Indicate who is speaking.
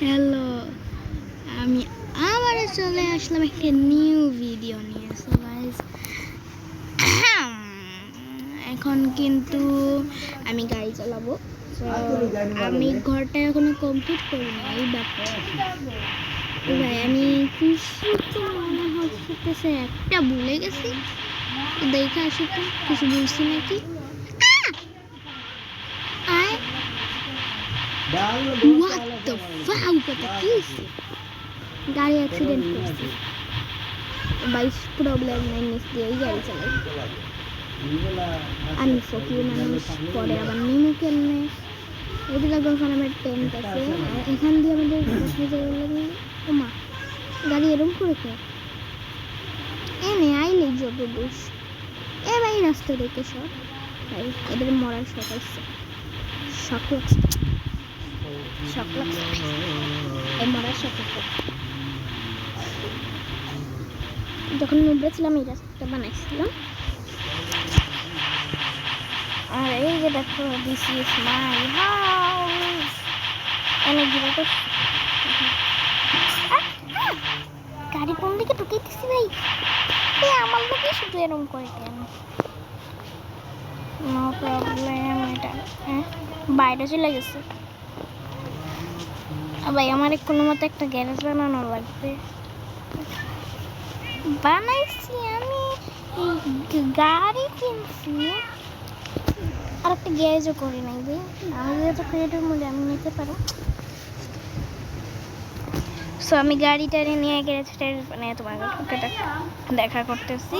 Speaker 1: Hello, আমি আবারও চলে আসলাম একটা নিউ ভিডিও নিয়ে। সো গাইস, এখন কিন্তু আমি গাড়ি চালাবো। আমি ঘরটা এখনো কমপ্লিট করিনি। এই ব্যাপার ভাই, আমি কিছু মনে হচ্ছে একটা ভুলে গেছি। দেখে আসি তো কিছু বলছি নাকি। What the fuck? কথা কি হইছে? গাড়ি অ্যাক্সিডেন্ট করছে। বাইশ প্রবলেম নাই, নিচ দিয়েই গাড়ি চালাই। আমি ফকির মানুষ, পরে আবার নিমু কেমনে? এদিকে যখন আমার টেন্ট আছে, এখান দিয়ে আমাদের কোথায় যাওয়া লাগে? ওমা, গাড়ি এরম করে কে? এনে আইলে যত দোষ। এ ভাই, রাস্তা দেখে সব ভাই, এদের মরার শখ হচ্ছে। শখ লাগছে, শখ লাগছে, এই মরার শখ হচ্ছে। যখন নুবরা ছিলাম এই রাস্তাটা বানাইছিলাম। আর এই যে দেখো, দিস ইজ মাই হাউস। অনেক দূরে তো গাড়ি কোন দিকে ঢুকাইতেছি ভাই? আমার লোকে শুধু এরকম করে কেন? No problem. এটা বাইরে চলে গেছে। ভাই, আমার কোনো মতো একটা গ্যারেজ বানানো লাগবে। বানাইছি আমি, গাড়ি কিনছি, আর একটা গ্যারেজও করি নাই ভাই। আমি যেহেতু ক্রিয়েটিভ মূল্যে আমি নিতে পারো। সো আমি গাড়িটা নিয়ে গ্যারেজটা মানে তোমার দেখা করতেছি।